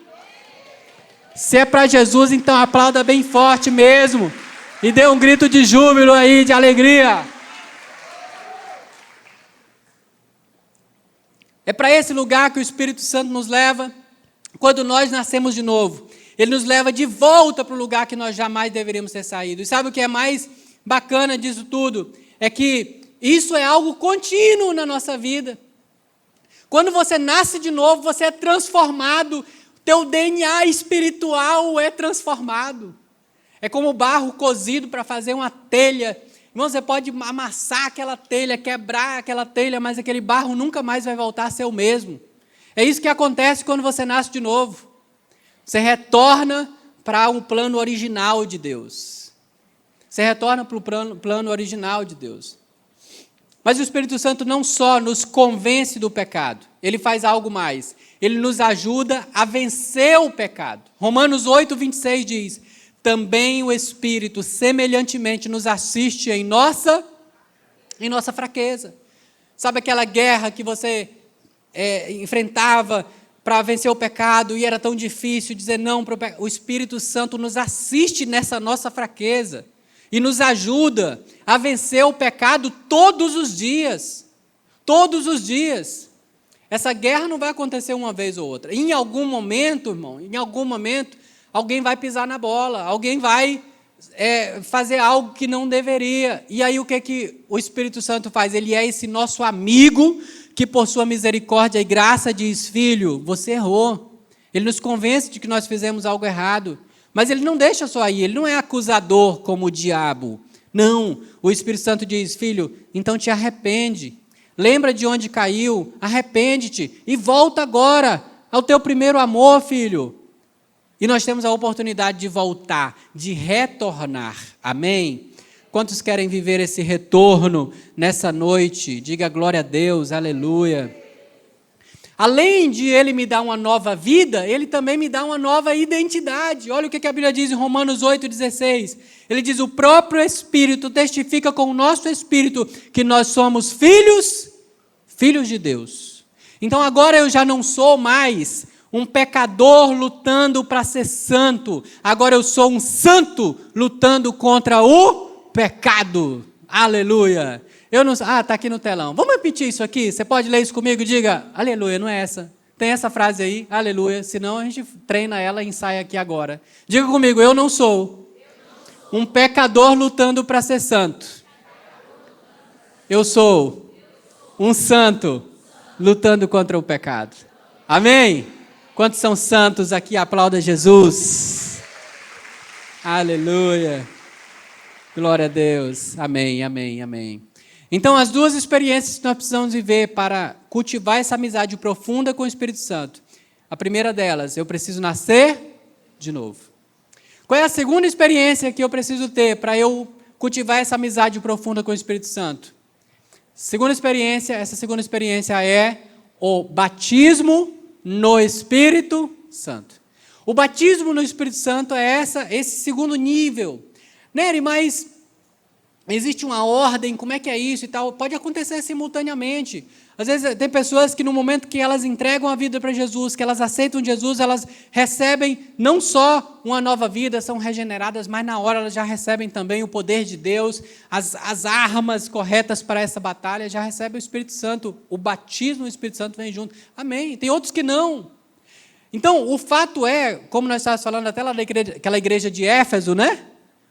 Se é para Jesus, então aplauda bem forte mesmo. E dê um grito de júbilo aí, de alegria. É para esse lugar que o Espírito Santo nos leva quando nós nascemos de novo. Ele nos leva de volta para o lugar que nós jamais deveríamos ter saído. E sabe o que é mais bacana disso tudo? É que isso é algo contínuo na nossa vida. Quando você nasce de novo, você é transformado. Teu DNA espiritual é transformado. É como barro cozido para fazer uma telha. Irmão, você pode amassar aquela telha, quebrar aquela telha, mas aquele barro nunca mais vai voltar a ser o mesmo. É isso que acontece quando você nasce de novo. Você retorna para um plano original de Deus. Você retorna para o plano original de Deus. Mas o Espírito Santo não só nos convence do pecado, ele faz algo mais. Ele nos ajuda a vencer o pecado. Romanos 8, 26 diz: também o Espírito semelhantemente nos assiste em nossa fraqueza. Sabe aquela guerra que você enfrentava para vencer o pecado e era tão difícil dizer não para o pecado? O Espírito Santo nos assiste nessa nossa fraqueza e nos ajuda a vencer o pecado todos os dias. Todos os dias. Essa guerra não vai acontecer uma vez ou outra. Em algum momento, irmão, alguém vai pisar na bola, alguém vai fazer algo que não deveria. E aí o que o Espírito Santo faz? Ele é esse nosso amigo que por sua misericórdia e graça diz: filho, você errou. Ele nos convence de que nós fizemos algo errado. Mas ele não deixa só aí, ele não é acusador como o diabo. Não, o Espírito Santo diz: filho, então te arrepende. Lembra de onde caiu, arrepende-te e volta agora ao teu primeiro amor, filho. E nós temos a oportunidade de voltar, de retornar. Amém? Quantos querem viver esse retorno nessa noite? Diga glória a Deus, aleluia. Além de Ele me dar uma nova vida, Ele também me dá uma nova identidade. Olha o que a Bíblia diz em Romanos 8,16. Ele diz: o próprio Espírito testifica com o nosso Espírito que nós somos filhos de Deus. Então agora eu já não sou mais um pecador lutando para ser santo. Agora eu sou um santo lutando contra o pecado. Aleluia. Está aqui no telão. Vamos repetir isso aqui? Você pode ler isso comigo? Diga, aleluia, não é essa. Tem essa frase aí, aleluia. Senão a gente treina ela e ensaia aqui agora. Diga comigo, eu não sou um pecador lutando para ser santo. Eu sou um santo lutando contra o pecado. Amém? Quantos são santos aqui? Aplauda Jesus. Aleluia. Glória a Deus. Amém, amém, amém. Então, as duas experiências que nós precisamos viver para cultivar essa amizade profunda com o Espírito Santo. A primeira delas, eu preciso nascer de novo. Qual é a segunda experiência que eu preciso ter para eu cultivar essa amizade profunda com o Espírito Santo? Essa segunda experiência é o batismo no Espírito Santo. O batismo no Espírito Santo é esse segundo nível. Nery, mas existe uma ordem, como é que é isso e tal? Pode acontecer simultaneamente. Às vezes tem pessoas que no momento que elas entregam a vida para Jesus, que elas aceitam Jesus, elas recebem não só uma nova vida, são regeneradas, mas na hora elas já recebem também o poder de Deus, as armas corretas para essa batalha, já recebem o Espírito Santo, o batismo do Espírito Santo vem junto. Amém. Tem outros que não. Então, o fato é, como nós estávamos falando até lá daquela igreja de Éfeso, né?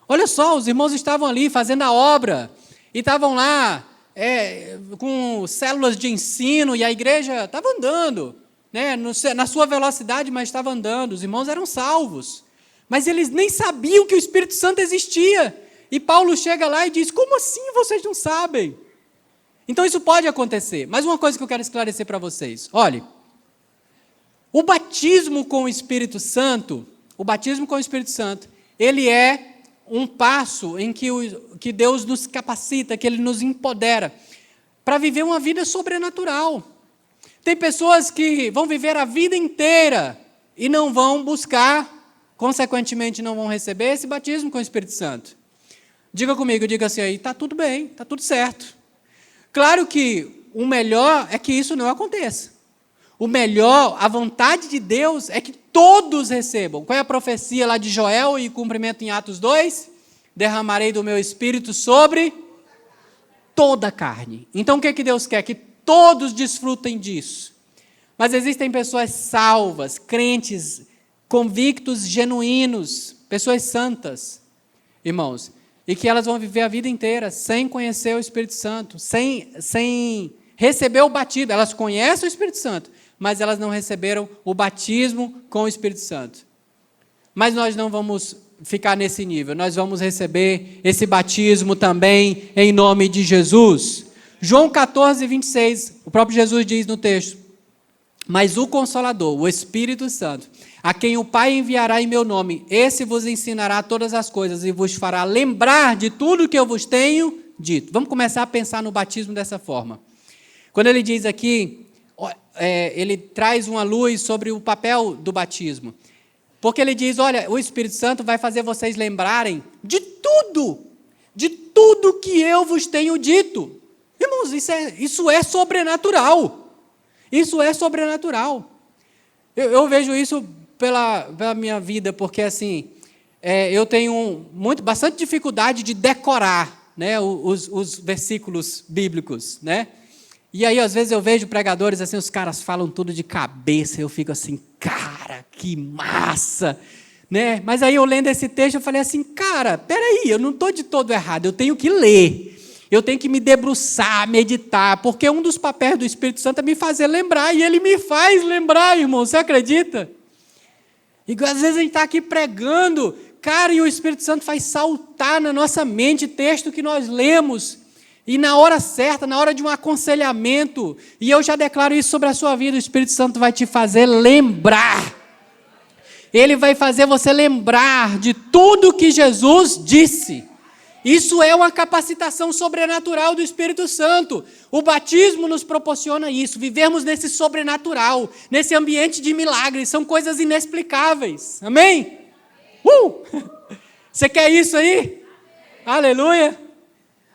Olha só, os irmãos estavam ali fazendo a obra, e estavam lá com células de ensino, e a igreja estava andando, né, na sua velocidade, mas estava andando, os irmãos eram salvos, mas eles nem sabiam que o Espírito Santo existia, e Paulo chega lá e diz: como assim vocês não sabem? Então isso pode acontecer, mas uma coisa que eu quero esclarecer para vocês, olhe, o batismo com o Espírito Santo, ele é um passo em que Deus nos capacita, que Ele nos empodera para viver uma vida sobrenatural. Tem pessoas que vão viver a vida inteira e não vão buscar, consequentemente não vão receber esse batismo com o Espírito Santo. Diga comigo, diga assim aí, está tudo bem, está tudo certo. Claro que o melhor é que isso não aconteça. O melhor, a vontade de Deus é que todos recebam. Qual é a profecia lá de Joel e cumprimento em Atos 2? Derramarei do meu Espírito sobre toda a carne. Então o que Deus quer? Que todos desfrutem disso. Mas existem pessoas salvas, crentes, convictos, genuínos, pessoas santas, irmãos, e que elas vão viver a vida inteira sem conhecer o Espírito Santo, sem receber o batismo. Elas conhecem o Espírito Santo, mas elas não receberam o batismo com o Espírito Santo. Mas nós não vamos ficar nesse nível, nós vamos receber esse batismo também em nome de Jesus. João 14, 26, o próprio Jesus diz no texto: mas o Consolador, o Espírito Santo, a quem o Pai enviará em meu nome, esse vos ensinará todas as coisas e vos fará lembrar de tudo que eu vos tenho dito. Vamos começar a pensar no batismo dessa forma. Quando ele diz aqui, ele traz uma luz sobre o papel do batismo. Porque ele diz, olha, o Espírito Santo vai fazer vocês lembrarem de tudo que eu vos tenho dito. Irmãos, isso é sobrenatural. Isso é sobrenatural. Eu vejo isso pela minha vida, porque assim, eu tenho bastante dificuldade de decorar, né, os versículos bíblicos, né? E aí, às vezes, eu vejo pregadores assim, os caras falam tudo de cabeça, eu fico assim, cara, que massa, né? Mas aí eu lendo esse texto, eu falei assim, cara, peraí, eu não estou de todo errado, eu tenho que ler, eu tenho que me debruçar, meditar, porque um dos papéis do Espírito Santo é me fazer lembrar, e ele me faz lembrar, irmão, você acredita? E às vezes a gente está aqui pregando, cara, e o Espírito Santo faz saltar na nossa mente texto que nós lemos, e na hora certa, na hora de um aconselhamento, e eu já declaro isso sobre a sua vida, o Espírito Santo vai te fazer lembrar. Ele vai fazer você lembrar de tudo que Jesus disse. Isso é uma capacitação sobrenatural do Espírito Santo. O batismo nos proporciona isso, vivermos nesse sobrenatural, nesse ambiente de milagres, são coisas inexplicáveis. Amém? Você quer isso aí? Aleluia!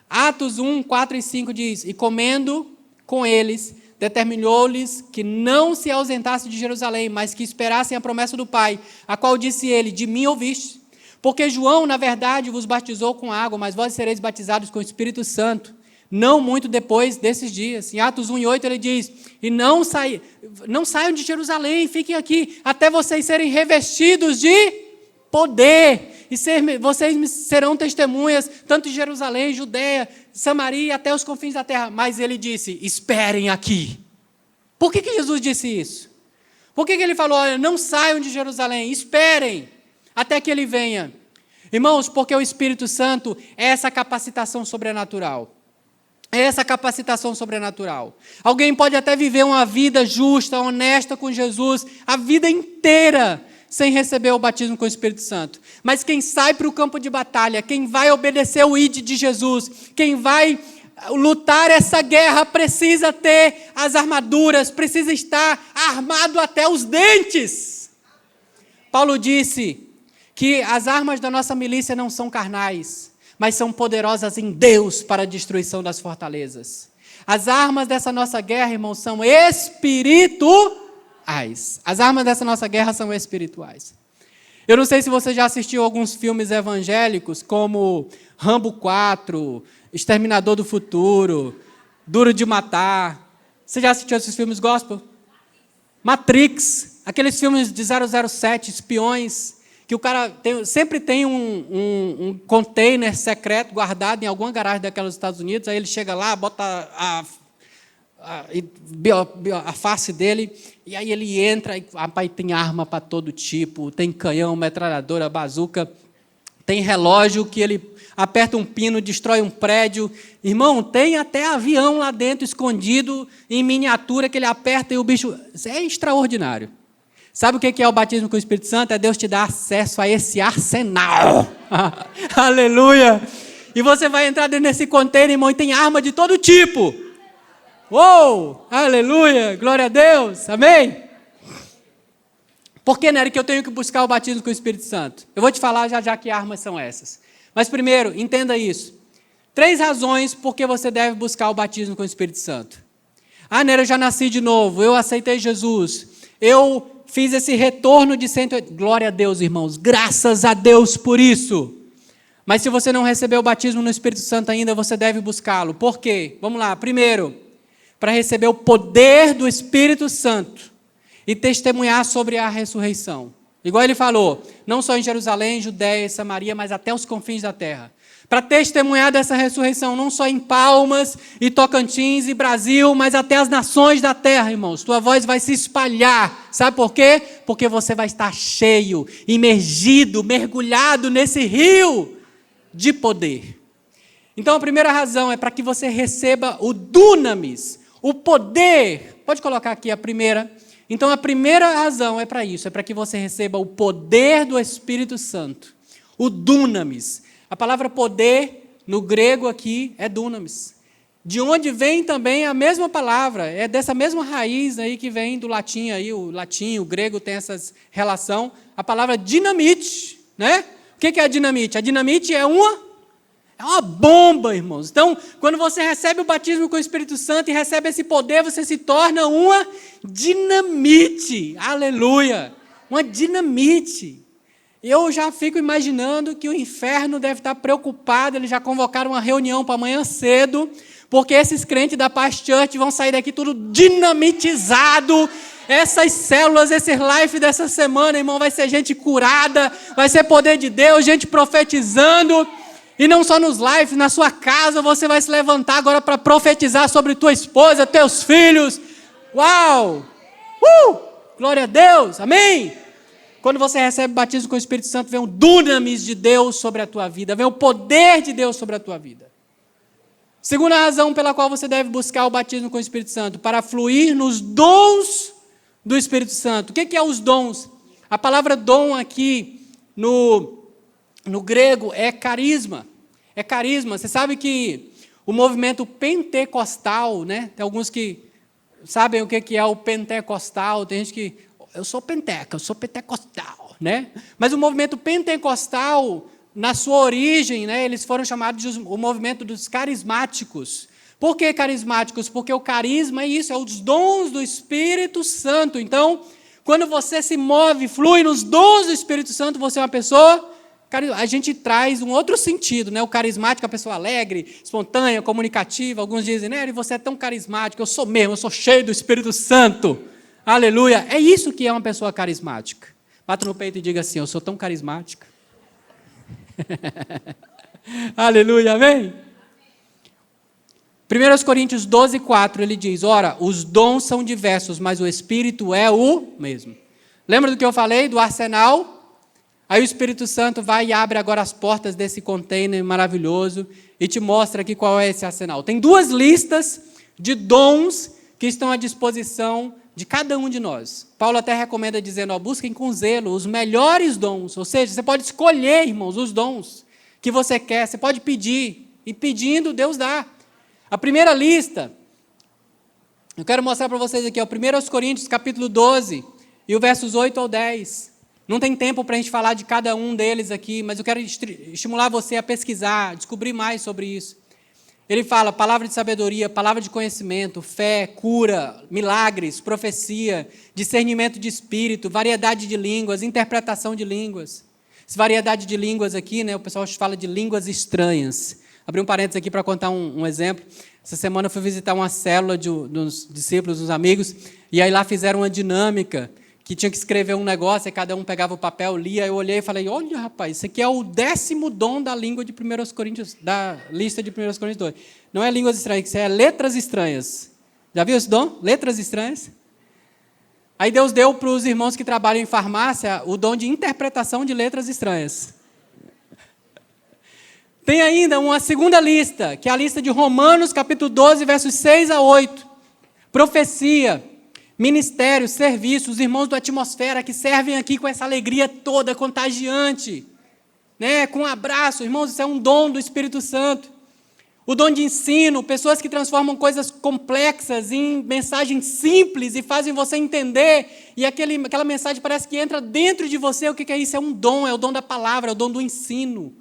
Atos 1, 4 e 5 diz, e comendo com eles, determinou-lhes que não se ausentassem de Jerusalém, mas que esperassem a promessa do Pai, a qual disse ele, de mim ouviste. Porque João, na verdade, vos batizou com água, mas vós sereis batizados com o Espírito Santo, não muito depois desses dias. Em Atos 1 e 8 ele diz, e não saiam de Jerusalém, fiquem aqui, até vocês serem revestidos de poder. E vocês serão testemunhas, tanto de Jerusalém, Judeia, Samaria, até os confins da terra. Mas ele disse, esperem aqui. Por que Jesus disse isso? Por que ele falou, olha, não saiam de Jerusalém, esperem, até que ele venha? Irmãos, porque o Espírito Santo é essa capacitação sobrenatural. É essa capacitação sobrenatural. Alguém pode até viver uma vida justa, honesta com Jesus, a vida inteira, sem receber o batismo com o Espírito Santo. Mas quem sai para o campo de batalha, quem vai obedecer o ID de Jesus, quem vai lutar essa guerra, precisa ter as armaduras, precisa estar armado até os dentes. Paulo disse que as armas da nossa milícia não são carnais, mas são poderosas em Deus para a destruição das fortalezas. As armas dessa nossa guerra, irmãos, são espirituais. As armas dessa nossa guerra são espirituais. Eu não sei se você já assistiu alguns filmes evangélicos, como Rambo 4, Exterminador do Futuro, Duro de Matar. Você já assistiu esses filmes gospel? Matrix, aqueles filmes de 007, espiões, que o cara sempre tem um container secreto guardado em alguma garagem daquelas dos Estados Unidos, aí ele chega lá, bota a face dele, e aí ele entra, e rapaz, tem arma para todo tipo, tem canhão, metralhadora, bazuca, tem relógio que ele aperta um pino, destrói um prédio. Irmão, tem até avião lá dentro, escondido, em miniatura, que ele aperta e o bicho... Isso é extraordinário. Sabe o que é o batismo com o Espírito Santo? É Deus te dar acesso a esse arsenal. Aleluia! E você vai entrar dentro desse container, irmão, e tem arma de todo tipo. Uou! Aleluia! Glória a Deus! Amém? Por que, Nery, que eu tenho que buscar o batismo com o Espírito Santo? Eu vou te falar já que armas são essas. Mas primeiro, entenda isso. 3 razões por que você deve buscar o batismo com o Espírito Santo. Ah, Nery, eu já nasci de novo, eu aceitei Jesus, eu fiz esse retorno de 180... Glória a Deus, irmãos, graças a Deus por isso. Mas se você não recebeu o batismo no Espírito Santo ainda, você deve buscá-lo. Por quê? Vamos lá, primeiro, para receber o poder do Espírito Santo e testemunhar sobre a ressurreição. Igual ele falou, não só em Jerusalém, Judeia e Samaria, mas até os confins da terra. Para testemunhar dessa ressurreição, não só em Palmas e Tocantins e Brasil, mas até as nações da terra, irmãos. Tua voz vai se espalhar. Sabe por quê? Porque você vai estar cheio, imergido, mergulhado nesse rio de poder. Então a primeira razão é para que você receba o dunamis, o poder. Pode colocar aqui a primeira. Então a primeira razão é para isso, é para que você receba o poder do Espírito Santo, o dunamis. A palavra poder, no grego aqui, é dunamis. De onde vem também a mesma palavra, é dessa mesma raiz aí que vem do latim, aí, o latim, o grego tem essa relação, a palavra dinamite, né? O que é a dinamite? A dinamite é uma bomba, irmãos. Então, quando você recebe o batismo com o Espírito Santo e recebe esse poder, você se torna uma dinamite. Aleluia! Uma dinamite. Eu já fico imaginando que o inferno deve estar preocupado, eles já convocaram uma reunião para amanhã cedo, Porque esses crentes da Paz Church vão sair daqui tudo dinamitizado. Essas células, esse live dessa semana, irmão, vai ser gente curada, vai ser poder de Deus, gente profetizando. E não só nos lives, na sua casa, você vai se levantar agora para profetizar sobre tua esposa, teus filhos. Uau! Glória a Deus, amém? Quando você recebe o batismo com o Espírito Santo, vem o dunamis de Deus sobre a tua vida, vem o poder de Deus sobre a tua vida. Segunda razão pela qual você deve buscar o batismo com o Espírito Santo, para fluir nos dons do Espírito Santo. O que é os dons? A palavra dom aqui no grego é carisma. É carisma. Você sabe que o movimento pentecostal, né? Tem alguns que sabem o que é o pentecostal. Tem gente que, eu sou pentecostal, né? Mas o movimento pentecostal, na sua origem, né, eles foram chamados de o movimento dos carismáticos. Por que carismáticos? Porque o carisma é isso, é os dons do Espírito Santo. Então, quando você se move, flui nos dons do Espírito Santo, você é uma pessoa, a gente traz um outro sentido, né? O carismático é a pessoa alegre, espontânea, comunicativa. Alguns dizem, né, você é tão carismático, eu sou mesmo, eu sou cheio do Espírito Santo. Aleluia. É isso que é uma pessoa carismática. Bata no peito e diga assim, eu sou tão carismática. Aleluia, amém? 1 Coríntios 12, 4, ele diz, ora, os dons são diversos, mas o Espírito é o mesmo. Lembra do que eu falei, do arsenal? Aí o Espírito Santo vai e abre agora as portas desse container maravilhoso e te mostra aqui qual é esse arsenal. Tem duas listas de dons que estão à disposição de cada um de nós. Paulo até recomenda dizendo, ó, busquem com zelo os melhores dons, ou seja, você pode escolher, irmãos, os dons que você quer, você pode pedir, e pedindo, Deus dá. A primeira lista, eu quero mostrar para vocês aqui, ó, 1 Coríntios, capítulo 12, e o versos 8 ao 10. Não tem tempo para a gente falar de cada um deles aqui, mas eu quero estimular você a pesquisar, descobrir mais sobre isso. Ele fala palavra de sabedoria, palavra de conhecimento, fé, cura, milagres, profecia, discernimento de espírito, variedade de línguas, interpretação de línguas. Essa variedade de línguas aqui, né, o pessoal fala de línguas estranhas. Abri um parênteses aqui para contar um exemplo. Essa semana eu fui visitar uma célula dos discípulos, dos amigos, e aí lá fizeram uma dinâmica, que tinha que escrever um negócio, e cada um pegava o papel, lia, eu olhei e falei, olha, rapaz, isso aqui é o 10º dom da língua de 1 Coríntios, da lista de 1 Coríntios 2. Não é línguas estranhas, isso é letras estranhas. Já viu esse dom? Letras estranhas? Aí Deus deu para os irmãos que trabalham em farmácia o dom de interpretação de letras estranhas. Tem ainda uma segunda lista, que é a lista de Romanos, capítulo 12, versos 6 a 8. Profecia, ministério, serviço, os irmãos do Atmosfera que servem aqui com essa alegria toda, contagiante, né? Com um abraço, irmãos, isso é um dom do Espírito Santo. O dom de ensino, pessoas que transformam coisas complexas em mensagens simples e fazem você entender, e aquela mensagem parece que entra dentro de você. O que é isso? É um dom, é o dom da palavra, é o dom do ensino.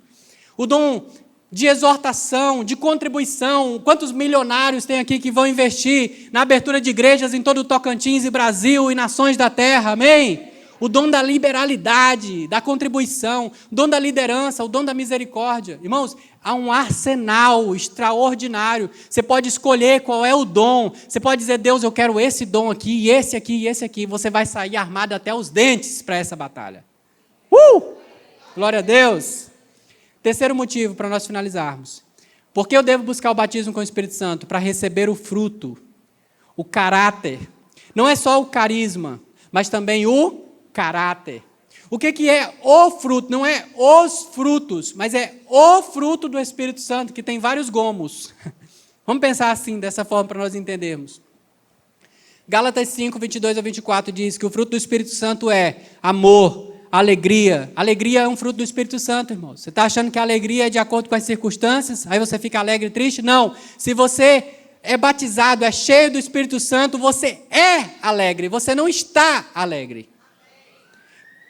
O dom de exortação, de contribuição. Quantos milionários tem aqui que vão investir na abertura de igrejas em todo o Tocantins e Brasil e nações da terra, amém? O dom da liberalidade, da contribuição, o dom da liderança, o dom da misericórdia. Irmãos, há um arsenal extraordinário. Você pode escolher qual é o dom. Você pode dizer, Deus, eu quero esse dom aqui, e esse aqui, e esse aqui. Você vai sair armado até os dentes para essa batalha. Glória a Deus! Terceiro motivo para nós finalizarmos. Por que eu devo buscar o batismo com o Espírito Santo? Para receber o fruto, o caráter. Não é só o carisma, mas também o caráter. O que é o fruto? Não é os frutos, mas é o fruto do Espírito Santo, que tem vários gomos. Vamos pensar assim, dessa forma, para nós entendermos. Gálatas 5, 22 a 24 diz que o fruto do Espírito Santo é amor, alegria. Alegria é um fruto do Espírito Santo, irmão. Você está achando que a alegria é de acordo com as circunstâncias? Aí você fica alegre e triste? Não. Se você é batizado, é cheio do Espírito Santo, você é alegre. Você não está alegre.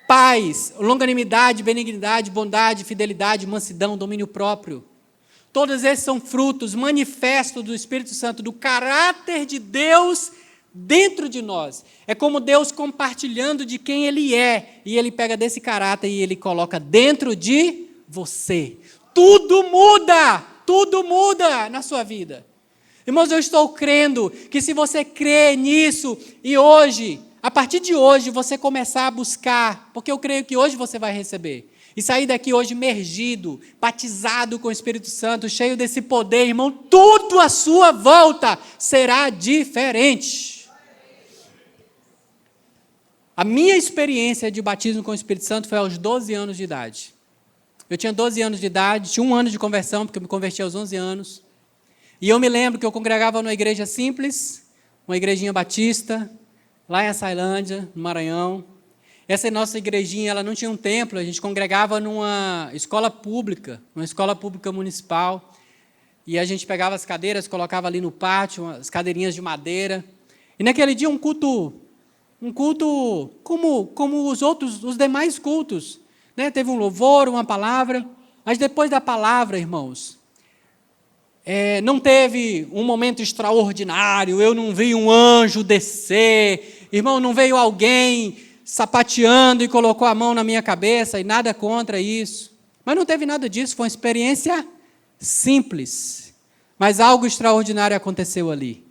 Paz, longanimidade, benignidade, bondade, fidelidade, mansidão, domínio próprio. Todos esses são frutos, manifestos do Espírito Santo, do caráter de Deus dentro de nós. É como Deus compartilhando de quem Ele é. E Ele pega desse caráter e Ele coloca dentro de você. Tudo muda na sua vida. Irmãos, eu estou crendo que se você crê nisso e hoje, a partir de hoje, você começar a buscar, porque eu creio que hoje você vai receber, e sair daqui hoje imergido, batizado com o Espírito Santo, cheio desse poder, irmão, tudo à sua volta será diferente. A minha experiência de batismo com o Espírito Santo foi aos 12 anos de idade. Eu tinha 12 anos de idade, tinha 1 ano de conversão, porque eu me converti aos 11 anos. E eu me lembro que eu congregava numa igreja simples, uma igrejinha batista, lá em Açailândia, no Maranhão. Essa nossa igrejinha, ela não tinha um templo, a gente congregava numa escola pública municipal. E a gente pegava as cadeiras, colocava ali no pátio, as cadeirinhas de madeira. E naquele dia um culto como os demais cultos. Né? Teve um louvor, uma palavra, mas depois da palavra, irmãos, não teve um momento extraordinário, eu não vi um anjo descer, irmão, não veio alguém sapateando e colocou a mão na minha cabeça, e nada contra isso. Mas não teve nada disso, foi uma experiência simples, mas algo extraordinário aconteceu ali.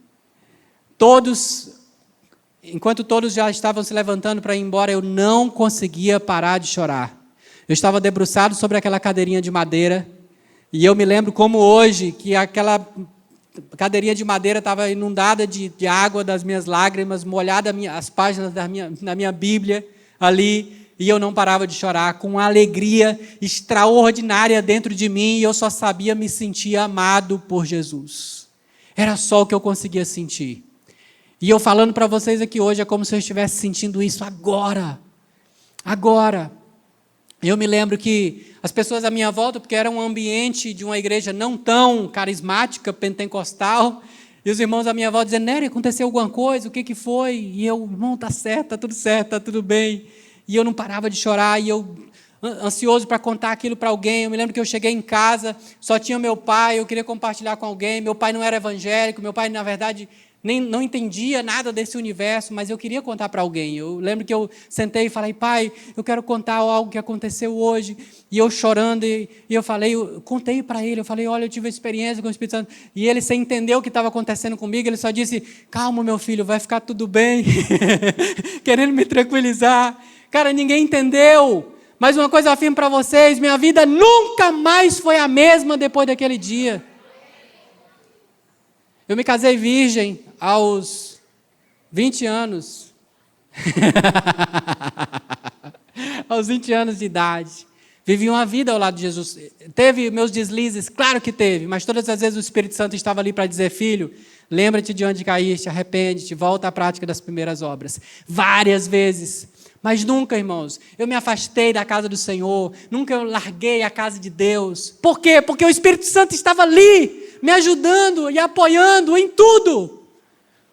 Enquanto todos já estavam se levantando para ir embora, eu não conseguia parar de chorar. Eu estava debruçado sobre aquela cadeirinha de madeira, e eu me lembro como hoje, que aquela cadeirinha de madeira estava inundada de água das minhas lágrimas, molhada as páginas da minha Bíblia ali, e eu não parava de chorar, com uma alegria extraordinária dentro de mim, e eu só sabia me sentir amado por Jesus. Era só o que eu conseguia sentir. E eu falando para vocês aqui hoje, é como se eu estivesse sentindo isso agora. Agora. Eu me lembro que as pessoas à minha volta, porque era um ambiente de uma igreja não tão carismática, pentecostal, e os irmãos à minha volta dizendo, Nery, aconteceu alguma coisa, o que foi? E eu, irmão, está certo, está tudo bem. E eu não parava de chorar, e eu ansioso para contar aquilo para alguém. Eu me lembro que eu cheguei em casa, só tinha meu pai, eu queria compartilhar com alguém, meu pai não era evangélico, meu pai, na verdade, não entendia nada desse universo, mas eu queria contar para alguém. Eu lembro que eu sentei e falei, pai, eu quero contar algo que aconteceu hoje. E eu chorando, e eu contei para ele, eu falei, olha, eu tive uma experiência com o Espírito Santo. E ele, sem entender o que estava acontecendo comigo, ele só disse, calma, meu filho, vai ficar tudo bem. Querendo me tranquilizar. Cara, ninguém entendeu. Mas uma coisa eu afirmo para vocês, minha vida nunca mais foi a mesma depois daquele dia. Eu me casei virgem aos 20 anos. Aos 20 anos de idade. Vivi uma vida ao lado de Jesus. Teve meus deslizes? Claro que teve, mas todas as vezes o Espírito Santo estava ali para dizer, filho, lembra-te de onde caíste, arrepende-te, volta à prática das primeiras obras. Várias vezes. Mas nunca, irmãos, eu me afastei da casa do Senhor, nunca eu larguei a casa de Deus. Por quê? Porque o Espírito Santo estava ali, me ajudando e apoiando em tudo.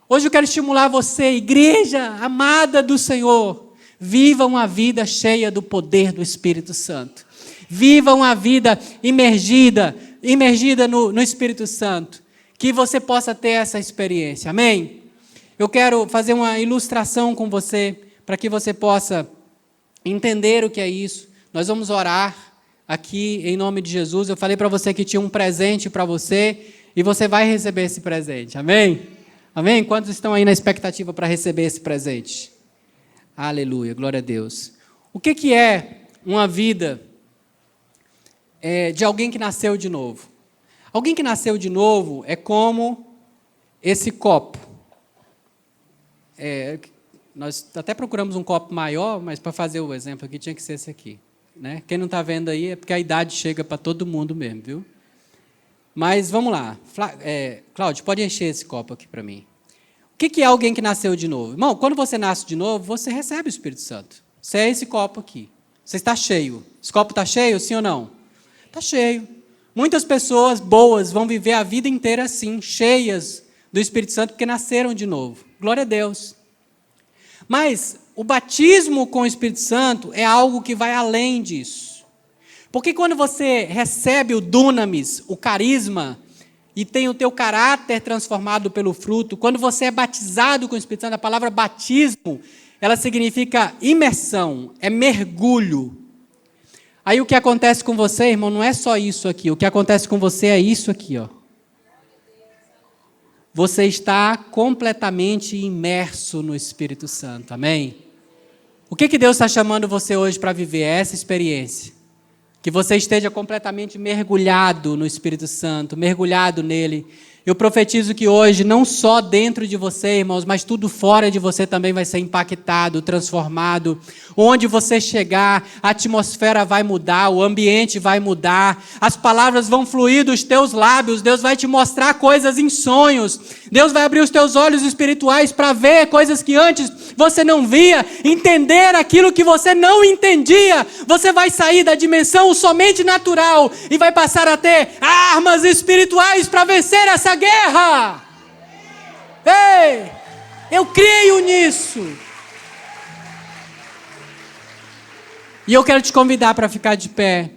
Hoje eu quero estimular você, igreja amada do Senhor, viva uma vida cheia do poder do Espírito Santo. Viva uma vida imergida no Espírito Santo, que você possa ter essa experiência, amém? Eu quero fazer uma ilustração com você, para que você possa entender o que é isso. Nós vamos orar aqui em nome de Jesus. Eu falei para você que tinha um presente para você e você vai receber esse presente. Amém? Amém? Quantos estão aí na expectativa para receber esse presente? Aleluia, glória a Deus. O que é uma vida de alguém que nasceu de novo? Alguém que nasceu de novo é como esse copo. Nós até procuramos um copo maior, mas para fazer o exemplo aqui tinha que ser esse aqui. Né? Quem não está vendo aí é porque a idade chega para todo mundo mesmo, viu? Mas vamos lá. Cláudio, pode encher esse copo aqui para mim. O que é alguém que nasceu de novo? Irmão, quando você nasce de novo, você recebe o Espírito Santo. Você é esse copo aqui. Você está cheio. Esse copo está cheio, sim ou não? Está cheio. Muitas pessoas boas vão viver a vida inteira assim, cheias do Espírito Santo, porque nasceram de novo. Glória a Deus. Mas o batismo com o Espírito Santo é algo que vai além disso. Porque quando você recebe o dunamis, o carisma, e tem o teu caráter transformado pelo fruto, quando você é batizado com o Espírito Santo, a palavra batismo, ela significa imersão, é mergulho. Aí o que acontece com você, irmão, não é só isso aqui, o que acontece com você é isso aqui, ó. você está completamente imerso no Espírito Santo, amém? O que Deus está chamando você hoje para viver? É essa experiência. Que você esteja completamente mergulhado no Espírito Santo, mergulhado nele. Eu profetizo que hoje, não só dentro de você, irmãos, mas tudo fora de você também vai ser impactado, transformado. Onde você chegar, a atmosfera vai mudar, o ambiente vai mudar, as palavras vão fluir dos teus lábios, Deus vai te mostrar coisas em sonhos, Deus vai abrir os teus olhos espirituais para ver coisas que antes você não via, entender aquilo que você não entendia. Você vai sair da dimensão somente natural e vai passar a ter armas espirituais para vencer essa guerra. Ei, eu creio nisso. E eu quero te convidar para ficar de pé.